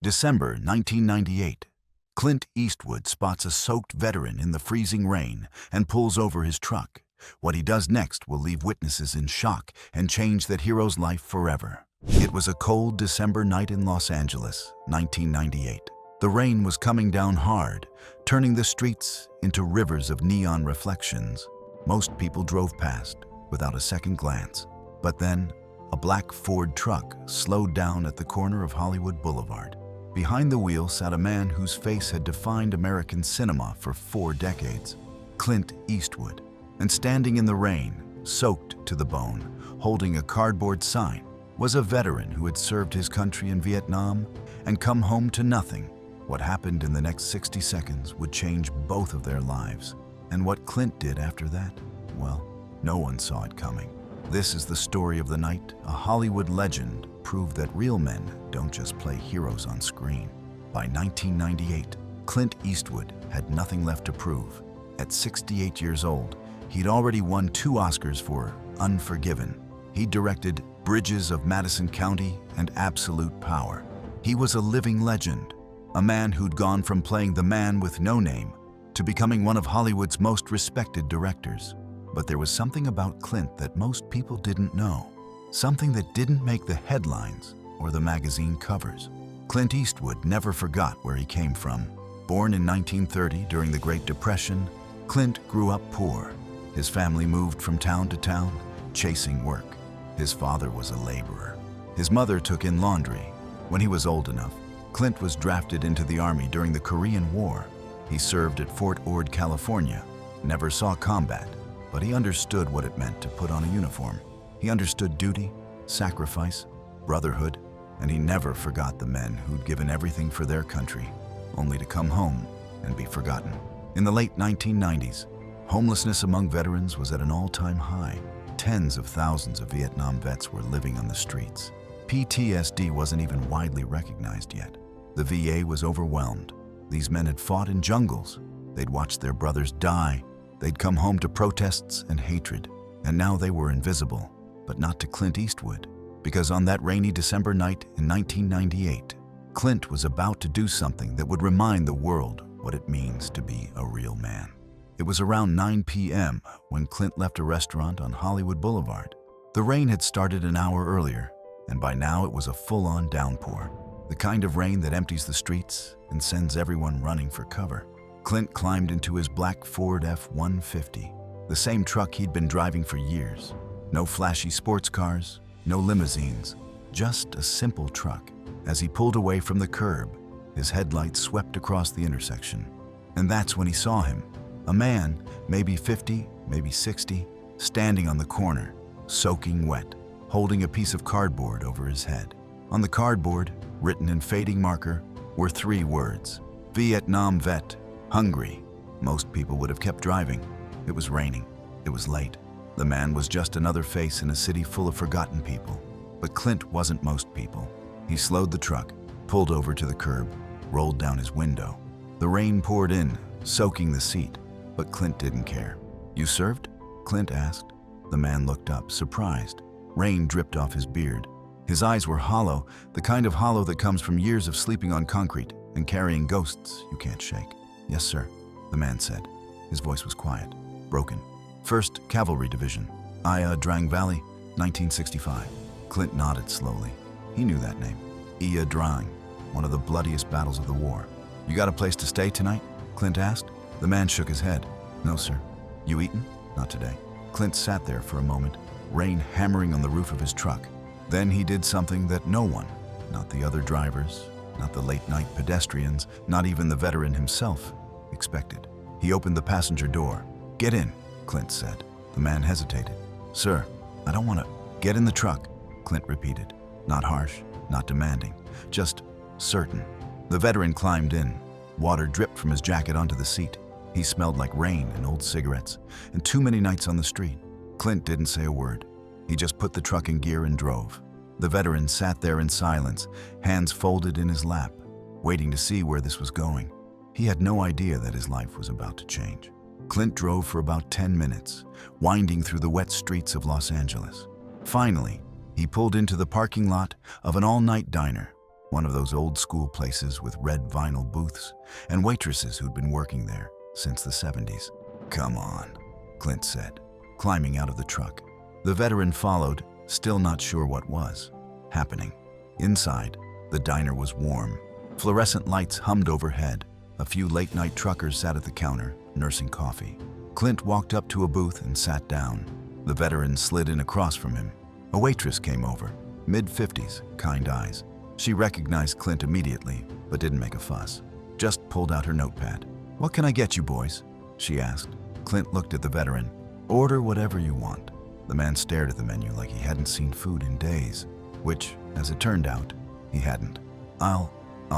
December 1998. Clint Eastwood spots a soaked veteran in the freezing rain and pulls over his truck. What he does next will leave witnesses in shock and change that hero's life forever. It was a cold December night in Los Angeles, 1998. The rain was coming down hard, turning the streets into rivers of neon reflections. Most people drove past without a second glance. But then, a black Ford truck slowed down at the corner of Hollywood Boulevard. Behind the wheel sat a man whose face had defined American cinema for 4 decades, Clint Eastwood. And standing in the rain, soaked to the bone, holding a cardboard sign, was a veteran who had served his country in Vietnam and come home to nothing. What happened in the next 60 seconds would change both of their lives. And what Clint did after that, well, no one saw it coming. This is the story of the night a Hollywood legend proved that real men don't just play heroes on screen. By 1998, Clint Eastwood had nothing left to prove. At 68 years old, he'd already won 2 Oscars for Unforgiven. He directed Bridges of Madison County and Absolute Power. He was a living legend, a man who'd gone from playing the man with no name to becoming one of Hollywood's most respected directors. But there was something about Clint that most people didn't know, something that didn't make the headlines or the magazine covers. Clint Eastwood never forgot where he came from. Born in 1930 during the Great Depression, Clint grew up poor. His family moved from town to town, chasing work. His father was a laborer. His mother took in laundry. When he was old enough, Clint was drafted into the Army during the Korean War. He served at Fort Ord, California, never saw combat, but he understood what it meant to put on a uniform. He understood duty, sacrifice, brotherhood, and he never forgot the men who'd given everything for their country, only to come home and be forgotten. In the late 1990s, homelessness among veterans was at an all-time high. Tens of thousands of Vietnam vets were living on the streets. PTSD wasn't even widely recognized yet. The VA was overwhelmed. These men had fought in jungles. They'd watched their brothers die. They'd come home to protests and hatred, and now they were invisible, but not to Clint Eastwood, because on that rainy December night in 1998, Clint was about to do something that would remind the world what it means to be a real man. It was around 9 p.m. when Clint left a restaurant on Hollywood Boulevard. The rain had started an hour earlier, and by now it was a full-on downpour, the kind of rain that empties the streets and sends everyone running for cover. Clint climbed into his black Ford F-150, the same truck he'd been driving for years. No flashy sports cars, no limousines, just a simple truck. As he pulled away from the curb, his headlights swept across the intersection. And that's when he saw him, a man, maybe 50, maybe 60, standing on the corner, soaking wet, holding a piece of cardboard over his head. On the cardboard, written in fading marker, were 3 words: Vietnam vet, hungry. Most people would have kept driving. It was raining. It was late. The man was just another face in a city full of forgotten people. But Clint wasn't most people. He slowed the truck, pulled over to the curb, rolled down his window. The rain poured in, soaking the seat, but Clint didn't care. "You served?" Clint asked. The man looked up, surprised. Rain dripped off his beard. His eyes were hollow, the kind of hollow that comes from years of sleeping on concrete and carrying ghosts you can't shake. "Yes, sir," the man said. His voice was quiet, broken. "1st Cavalry Division, Ia Drang Valley, 1965. Clint nodded slowly. He knew that name. Ia Drang, one of the bloodiest battles of the war. "You got a place to stay tonight?" Clint asked. The man shook his head. "No, sir." "You eaten?" "Not today." Clint sat there for a moment, rain hammering on the roof of his truck. Then he did something that no one, not the other drivers, not the late-night pedestrians, not even the veteran himself, expected. He opened the passenger door. "Get in," Clint said. The man hesitated. "Sir, I don't want to." "Get in the truck," Clint repeated. Not harsh, not demanding, just certain. The veteran climbed in. Water dripped from his jacket onto the seat. He smelled like rain and old cigarettes, and too many nights on the street. Clint didn't say a word. He just put the truck in gear and drove. The veteran sat there in silence, hands folded in his lap, waiting to see where this was going. He had no idea that his life was about to change. Clint drove for about 10 minutes, winding through the wet streets of Los Angeles. Finally, he pulled into the parking lot of an all-night diner. one of those old school places with red vinyl booths and waitresses who'd been working there since the 70s. "Come on," Clint said, climbing out of the truck. The veteran followed, still not sure what was happening. Inside, the diner was warm. Fluorescent lights hummed overhead. A few late-night truckers sat at the counter, nursing coffee. Clint walked up to a booth and sat down. The veteran slid in across from him. A waitress came over, mid-50s, kind eyes. She recognized Clint immediately, but didn't make a fuss. Just pulled out her notepad. "What can I get you, boys?" she asked. Clint looked at the veteran. "Order whatever you want." The man stared at the menu like he hadn't seen food in days, which, as it turned out, he hadn't. I'll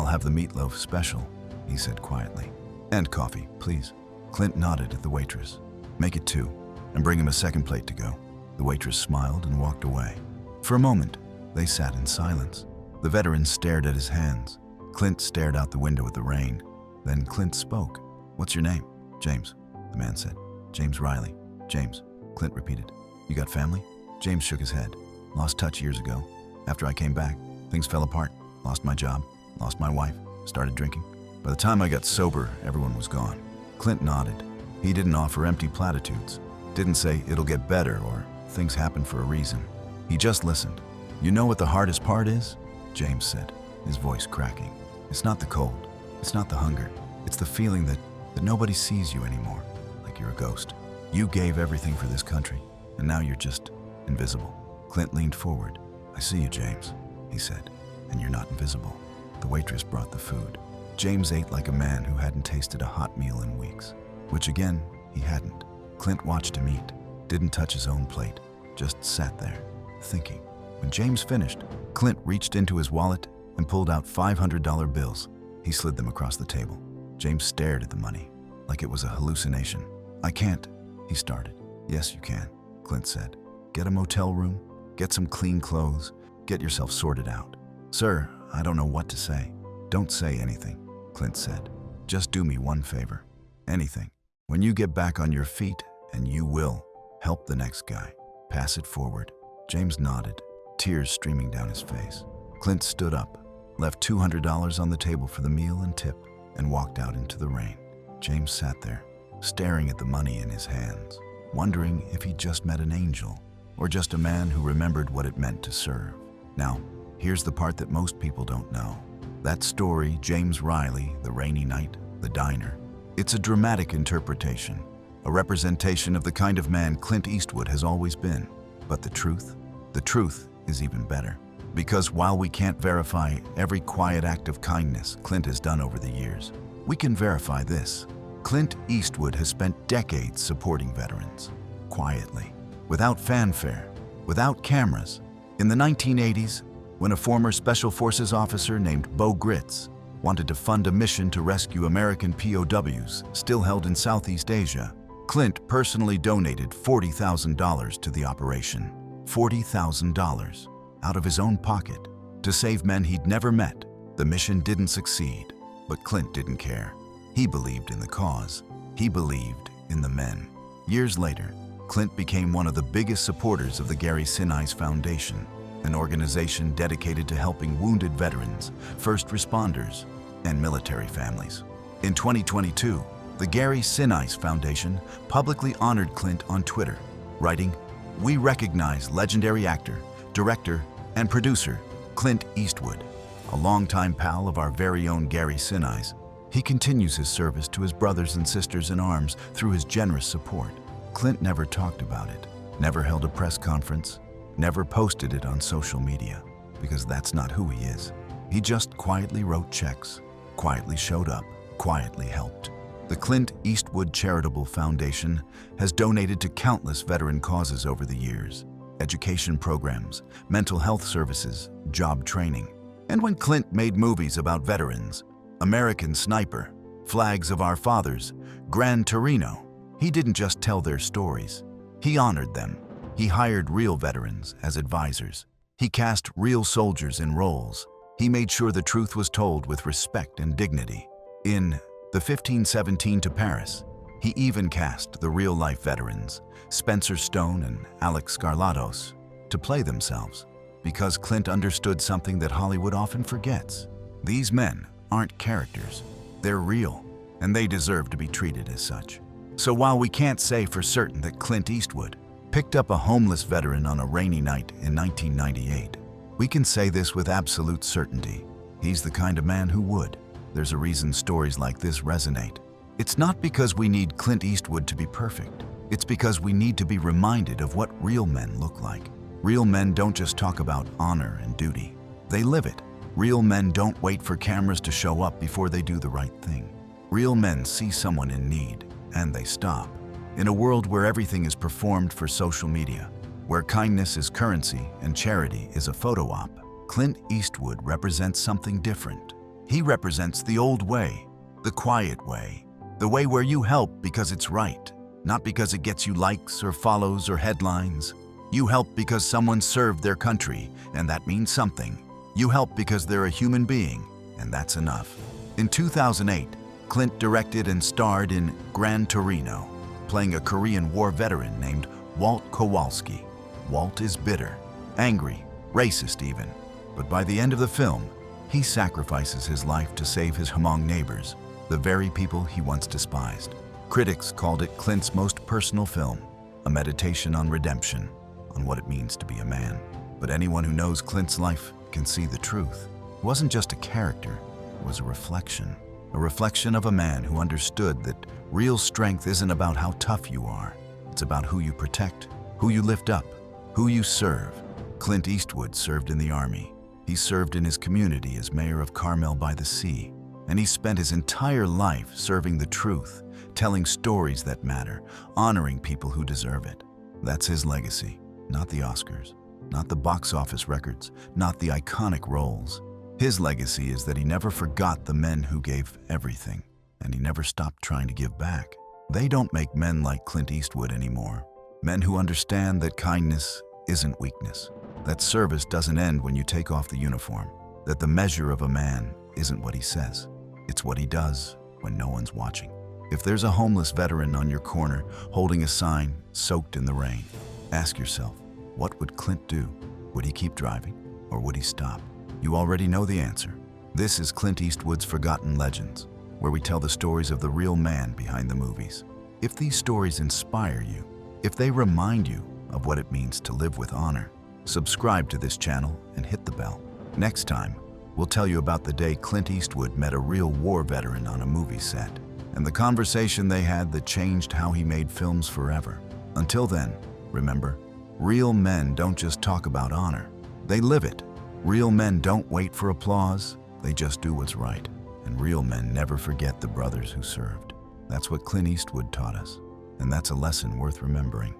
have the meatloaf special," he said quietly. "And coffee, please." Clint nodded at the waitress. "Make it 2, and bring him a second plate to go." The waitress smiled and walked away. For a moment, they sat in silence. The veteran stared at his hands. Clint stared out the window at the rain. Then Clint spoke. "What's your name?" "James," the man said. "James Riley." "James," Clint repeated. "You got family?" James shook his head. "Lost touch years ago. After I came back, things fell apart. Lost my job, lost my wife, started drinking. By the time I got sober, everyone was gone." Clint nodded. He didn't offer empty platitudes. Didn't say it'll get better or things happen for a reason. He just listened. "You know what the hardest part is?" James said, his voice cracking. "It's not the cold. It's not the hunger. It's the feeling that nobody sees you anymore, like you're a ghost. You gave everything for this country, and now you're just invisible." Clint leaned forward. "I see you, James," he said, "and you're not invisible." The waitress brought the food. James ate like a man who hadn't tasted a hot meal in weeks, which again, he hadn't. Clint watched him eat, didn't touch his own plate, just sat there, thinking. When James finished, Clint reached into his wallet and pulled out $500 bills. He slid them across the table. James stared at the money, like it was a hallucination. "I can't," he started. "Yes, you can," Clint said. "Get a motel room, get some clean clothes, get yourself sorted out." "Sir, I don't know what to say." "Don't say anything," Clint said. "Just do me one favor. Anything. When you get back on your feet, and you will, help the next guy. Pass it forward." James nodded, tears streaming down his face. Clint stood up, left $200 on the table for the meal and tip, and walked out into the rain. James sat there, staring at the money in his hands, wondering if he'd just met an angel, or just a man who remembered what it meant to serve. Now, here's the part that most people don't know. That story, James Riley, the rainy night, the diner, it's a dramatic interpretation, a representation of the kind of man Clint Eastwood has always been. But the truth is even better. Because while we can't verify every quiet act of kindness Clint has done over the years, we can verify this. Clint Eastwood has spent decades supporting veterans, quietly, without fanfare, without cameras. In the 1980s, when a former Special Forces officer named Bo Gritz wanted to fund a mission to rescue American POWs still held in Southeast Asia, Clint personally donated $40,000 to the operation. $40,000 out of his own pocket to save men he'd never met. The mission didn't succeed, but Clint didn't care. He believed in the cause. He believed in the men. Years later, Clint became one of the biggest supporters of the Gary Sinise Foundation, an organization dedicated to helping wounded veterans, first responders, and military families. In 2022, the Gary Sinise Foundation publicly honored Clint on Twitter, writing, "We recognize legendary actor, director, and producer Clint Eastwood, a longtime pal of our very own Gary Sinise. He continues his service to his brothers and sisters in arms through his generous support." Clint never talked about it, never held a press conference, never posted it on social media, because that's not who he is. He just quietly wrote checks, quietly showed up, quietly helped. The Clint Eastwood Charitable Foundation has donated to countless veteran causes over the years: education programs, mental health services, job training. And when Clint made movies about veterans, American Sniper, Flags of Our Fathers, Gran Torino, he didn't just tell their stories. He honored them. He hired real veterans as advisors. He cast real soldiers in roles. He made sure the truth was told with respect and dignity. In The 1517 to Paris, he even cast the real-life veterans, Spencer Stone and Alex Skarlatos, to play themselves. Because Clint understood something that Hollywood often forgets. These men aren't characters. They're real, and they deserve to be treated as such. So while we can't say for certain that Clint Eastwood picked up a homeless veteran on a rainy night in 1998, we can say this with absolute certainty. He's the kind of man who would. There's a reason stories like this resonate. It's not because we need Clint Eastwood to be perfect. It's because we need to be reminded of what real men look like. Real men don't just talk about honor and duty. They live it. Real men don't wait for cameras to show up before they do the right thing. Real men see someone in need, and they stop. In a world where everything is performed for social media, where kindness is currency and charity is a photo op, Clint Eastwood represents something different. He represents the old way, the quiet way, the way where you help because it's right, not because it gets you likes or follows or headlines. You help because someone served their country, and that means something. You help because they're a human being, and that's enough. In 2008, Clint directed and starred in Gran Torino, playing a Korean War veteran named Walt Kowalski. Walt is bitter, angry, racist even. But by the end of the film, he sacrifices his life to save his Hmong neighbors, the very people he once despised. Critics called it Clint's most personal film, a meditation on redemption, on what it means to be a man. But anyone who knows Clint's life can see the truth. It wasn't just a character, it was a reflection of a man who understood that real strength isn't about how tough you are. It's about who you protect, who you lift up, who you serve. Clint Eastwood served in the Army. He served in his community as mayor of Carmel by the Sea, and he spent his entire life serving the truth, telling stories that matter, honoring people who deserve it. That's his legacy, not the Oscars, not the box office records, not the iconic roles. His legacy is that he never forgot the men who gave everything, and he never stopped trying to give back. They don't make men like Clint Eastwood anymore. Men who understand that kindness isn't weakness, that service doesn't end when you take off the uniform, that the measure of a man isn't what he says, it's what he does when no one's watching. If there's a homeless veteran on your corner holding a sign soaked in the rain, ask yourself, what would Clint do? Would he keep driving, or would he stop? You already know the answer. This is Clint Eastwood's Forgotten Legends, where we tell the stories of the real man behind the movies. If these stories inspire you, if they remind you of what it means to live with honor, subscribe to this channel and hit the bell. Next time, we'll tell you about the day Clint Eastwood met a real war veteran on a movie set, and the conversation they had that changed how he made films forever. Until then, remember, real men don't just talk about honor, they live it. Real men don't wait for applause, they just do what's right. And real men never forget the brothers who served. That's what Clint Eastwood taught us, and that's a lesson worth remembering.